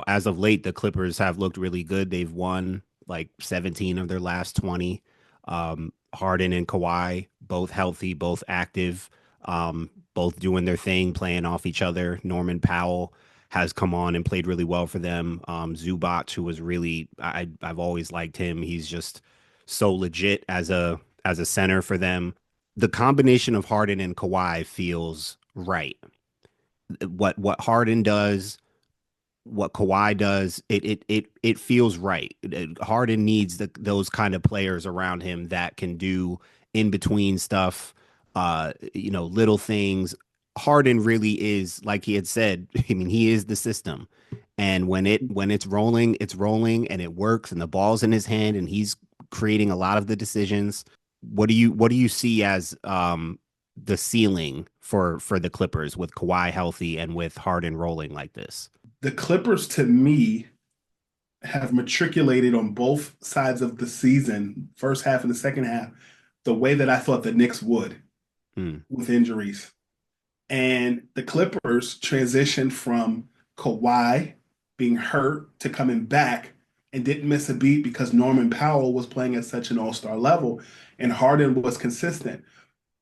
as of late, the Clippers have looked really good. They've won like 17 of their last 20. Harden and Kawhi, both healthy, both active, both doing their thing, playing off each other. Norman Powell has come on and played really well for them. Zubac, who was really, I've always liked him. He's just so legit as a center for them. The combination of Harden and Kawhi feels right. What Harden does, what Kawhi does, it feels right. Harden needs those kind of players around him that can do in between stuff, little things. Harden really is, like he had said. I mean, he is the system, and when it's rolling, it's rolling, and it works, and the ball's in his hand, and he's creating a lot of the decisions. What do you see as the ceiling for the Clippers with Kawhi healthy and with Harden rolling like this? The Clippers, to me, have matriculated on both sides of the season, first half and the second half, the way that I thought the Knicks would Hmm. with injuries. And the Clippers transitioned from Kawhi being hurt to coming back and didn't miss a beat because Norman Powell was playing at such an all-star level and Harden was consistent.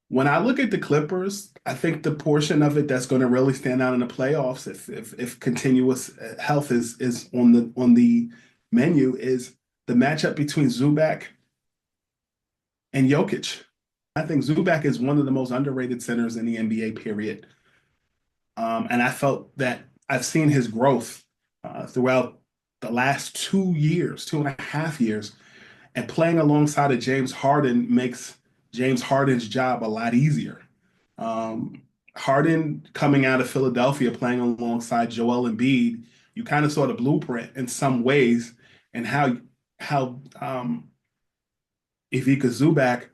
When I look at the Clippers, I think the portion of it that's going to really stand out in the playoffs, if continuous health is on the menu, is the matchup between Zubac and Jokic. I think Zubac is one of the most underrated centers in the NBA, period. And I felt that I've seen his growth throughout the last 2 years, 2.5 years, and playing alongside of James Harden makes James Harden's job a lot easier. Um, Harden coming out of Philadelphia, playing alongside Joel Embiid, you kind of saw the blueprint in some ways, and how Ivica Zubac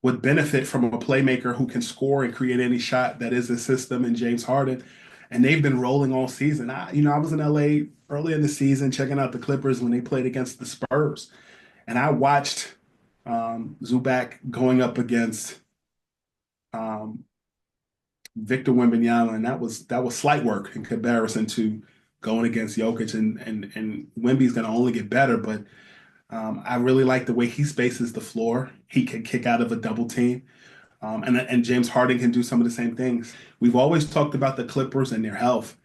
would benefit from a playmaker who can score and create any shot that is a system in James Harden. And they've been rolling all season. I was in LA early in the season checking out the Clippers when they played against the Spurs. And I watched Zubac going up against um, Victor Wembanyama, and that was slight work in comparison to going against Jokic. And Wemby's going to only get better, but I really like the way he spaces the floor. He can kick out of a double team. And James Harden can do some of the same things. We've always talked about the Clippers and their health.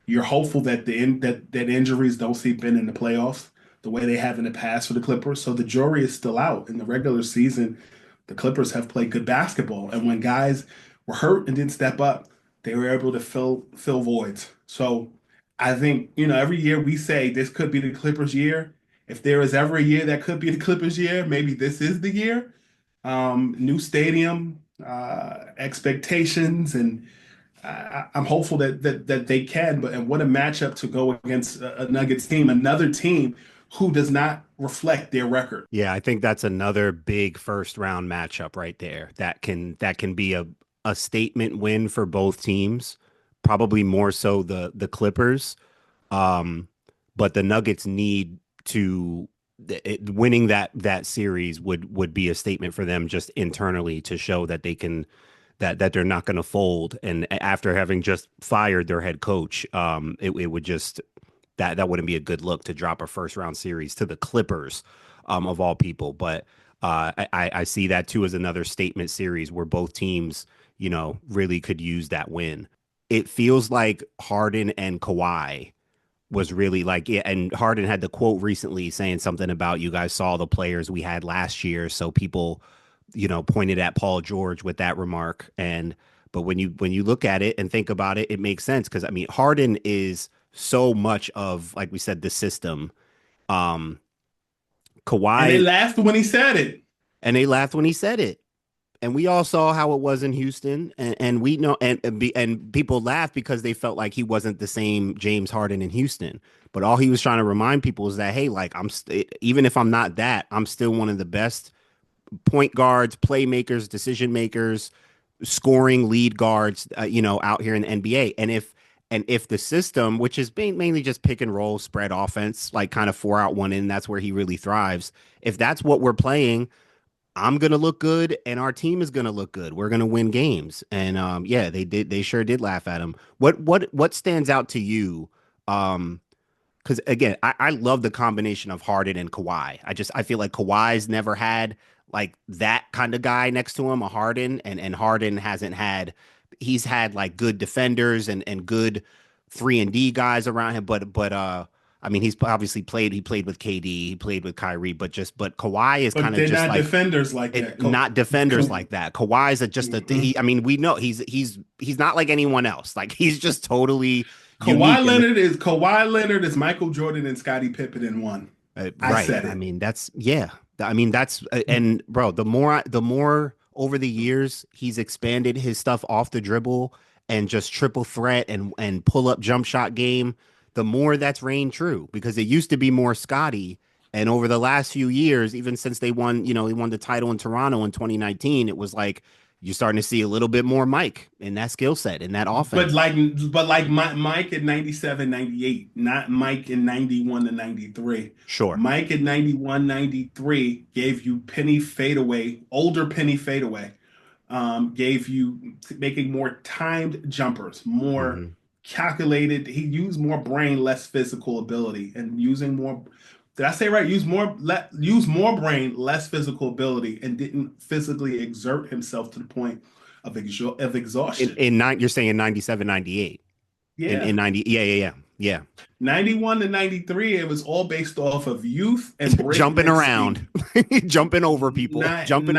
You're hopeful that that injuries don't seep in the playoffs the way they have in the past for the Clippers. So the jury is still out. In the regular season, the Clippers have played good basketball, and when guys were hurt and didn't step up, they were able to fill voids. So I think every year we say this could be the Clippers' year. If there is ever a year that could be the Clippers' year, maybe this is the year. New stadium, expectations, and I'm hopeful that they can. But and what a matchup to go against a Nuggets team, another team who does not reflect their record. Yeah, I think that's another big first round matchup right there. That can be a statement win for both teams. Probably more so the Clippers. Um, but the Nuggets need to winning that series would be a statement for them just internally to show that they can that they're not going to fold. And after having just fired their head coach, it would just that wouldn't be a good look to drop a first round series to the Clippers, of all people. But I see that too as another statement series where both teams, really could use that win. It feels like Harden and Kawhi was really like, yeah, and Harden had the quote recently saying something about you guys saw the players we had last year, so people, pointed at Paul George with that remark. And but when you look at it and think about it, it makes sense because I mean Harden is so much of, like we said, the system. Um, And they Kawhi, laughed when he said it. and they laughed when he said it. And we all saw how it was in Houston, and we know, and people laughed because they felt like he wasn't the same James Harden in Houston. But all he was trying to remind people is that, hey, like even if I'm not that, I'm still one of the best point guards, playmakers, decision makers, scoring lead guards, out here in the NBA. And if the system, which is mainly just pick and roll, spread offense, like kind of 4 out 1 in, that's where he really thrives. If that's what we're playing, I'm gonna look good, and our team is gonna look good. We're gonna win games, and yeah, they did. They sure did laugh at him. What stands out to you, um, because again, I love the combination of Harden and Kawhi. I feel like Kawhi's never had like that kind of guy next to him, a Harden, and Harden hasn't had. He's had like good defenders and good 3 and D guys around him, but I mean he's obviously played. He played with KD, he played with Kyrie, but Kawhi is kind But of they're just not like defenders like it, that. not defenders like that. Kawhi's just a Mhm. he. I mean, we know he's not like anyone else. Like he's just totally unique. Kawhi Leonard is Michael Jordan and Scottie Pippen in one. I Right. said I it. mean, that's yeah. I mean, that's and bro, the more over the years he's expanded his stuff off the dribble and just triple threat and pull up jump shot game, the more that's reigned true because it used to be more Scotty. And over the last few years, even since they won, he won the title in Toronto in 2019, it was like you're starting to see a little bit more Mike in that skill set in that But offense. like, Mike in 97, 98, not Mike in 91 to 93. Sure. Mike in 91, 93 gave you penny fadeaway, older penny fadeaway, gave you making more timed jumpers, more Hmm. calculated. He used more brain, less physical ability, and using more. Did I say right? Use more brain, less physical ability, and didn't physically exert himself to the point of In exhaustion. in nine, you're saying 97, 98. In Yeah. 90, yeah. 91 to 93, it was all based off of youth and Jumping breakneck around, speed. jumping over people, jumping.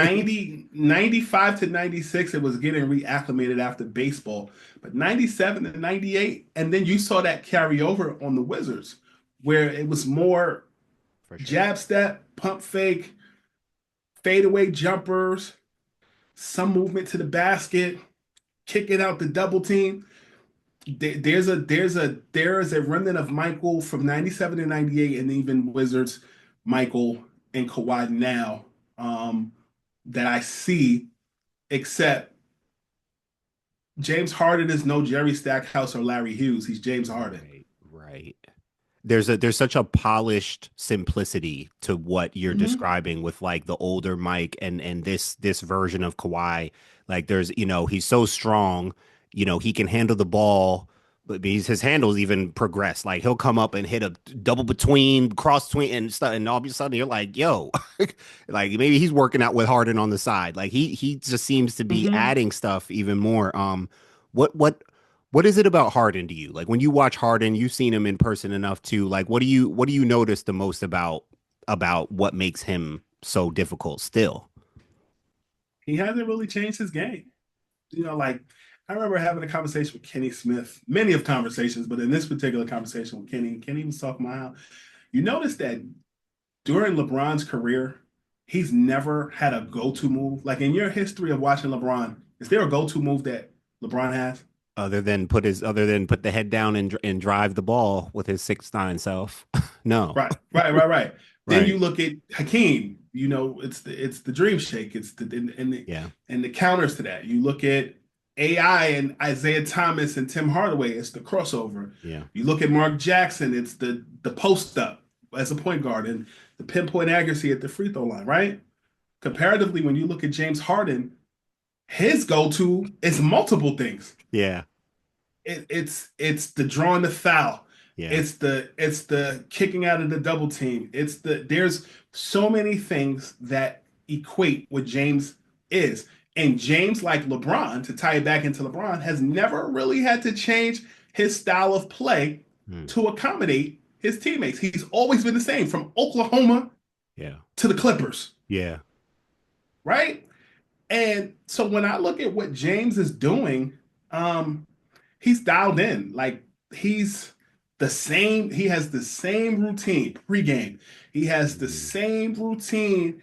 95 to 96, it was getting reacclimated after baseball. But 97 to 98, and then you saw that carry over on the Wizards, where it was more For sure. jab step, pump fake, fadeaway jumpers, some movement to the basket, kicking out the double team. There is a remnant of Michael from 97 to 98 and even Wizards Michael and Kawhi now, that I see, except James Harden is no Jerry Stackhouse or Larry Hughes. He's James Harden. Right, right. There's such a polished simplicity to what you're Hmm. describing with like the older Mike and this version of Kawhi. Like he's so strong, he can handle the ball, but his handles even progress. Like he'll come up and hit a double between, cross between and stuff, and all of a sudden you're like, yo, like maybe he's working out with Harden on the side. Like he just seems to be Hmm. adding stuff even more. What what what is it about Harden to you? Like when you watch Harden, you've seen him in person enough to like what do you notice the most about what makes him so difficult still? He hasn't really changed his game. Like I remember having a conversation with Kenny Smith, many of conversations, but in this particular conversation with Kenny was talking about how you notice that during LeBron's career, he's never had a go-to move. Like in your history of watching LeBron, is there a go-to move that LeBron has? Other than put the head down and drive the ball with his 6'9" self. No. Right, right, right, right. Then Right. you look at Hakeem. It's the dream shake. It's the Yeah. and the counters to that. You look at AI and Isaiah Thomas and Tim Hardaway. It's the crossover. Yeah. You look at Mark Jackson. It's the post up as a point guard and the pinpoint accuracy at the free throw line. Right. Comparatively, when you look at James Harden, his go-to is multiple things. Yeah. It's the drawing the foul. Yeah. It's the kicking out of the double team. There's so many things that equate what James is. And James, like LeBron, to tie it back into LeBron, has never really had to change his style of play Hmm. to accommodate his teammates. He's always been the same from Oklahoma Yeah. to the Clippers, Yeah. right? And so when I look at what James is doing, um, he's dialed in. Like he's the same. He has the same routine pregame. He has the Mhm. same routine,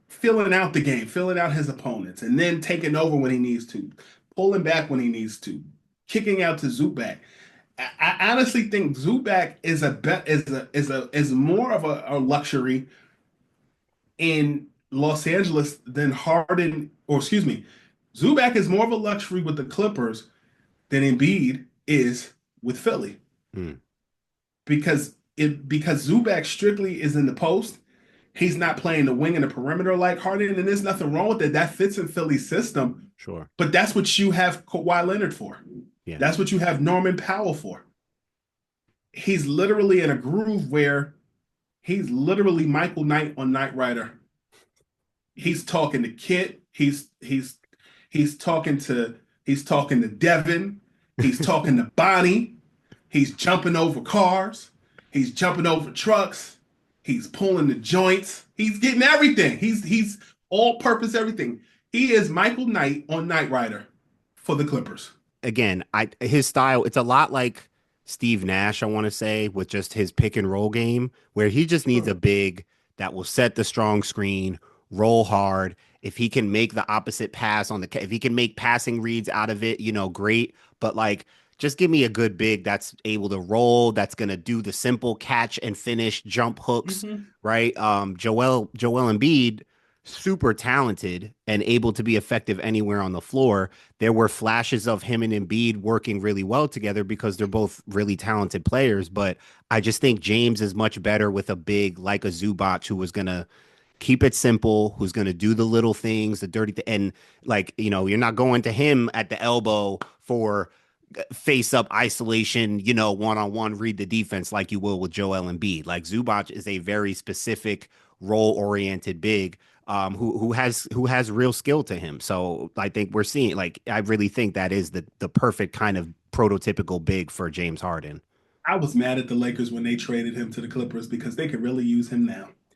filling out the game, filling out his opponents, and then taking over when he needs to, pulling back when he needs to, kicking out to Zubac. I honestly think Zubac is a bet is more of a luxury in Los Angeles than Harden, or excuse me, Zubac is more of a luxury with the Clippers than Embiid is with Philly Hmm. because Zubac strictly is in the post. He's not playing the wing and the perimeter like Harden, and there's nothing wrong with it. That fits in Philly's system, Sure. but that's what you have Kawhi Leonard for. Yeah. That's what you have Norman Powell for. he's literally in a groove where he's literally Michael Knight on Knight Rider. He's talking to Kit. He's talking to Devin. He's talking to Bonnie. He's jumping over cars. He's jumping over trucks. He's pulling the joints. He's getting everything. He's all purpose everything. He is Michael Knight on Knight Rider for the Clippers. Again, I his style, it's a lot like Steve Nash, I want to say, with just his pick and roll game, where he just needs a big that will set the strong screen, roll hard. If he can make the opposite pass on if he can make passing reads out of it, great. But like, just give me a good big that's able to roll, that's gonna do the simple catch and finish jump hooks, Mm-hmm. right? Joel Embiid, super talented and able to be effective anywhere on the floor. There were flashes of him and Embiid working really well together because they're both really talented players. But I just think James is much better with a big like a Zubac who was going to keep it simple, who's going to do the little things, the dirty and like, you're not going to him at the elbow for face up isolation, one on one, read the defense like you will with Joel Embiid. Like Zubac is a very specific role oriented big who has real skill to him. So I think we're seeing like I really think that is the perfect kind of prototypical big for James Harden. I was mad at the Lakers when they traded him to the Clippers because they could really use him now.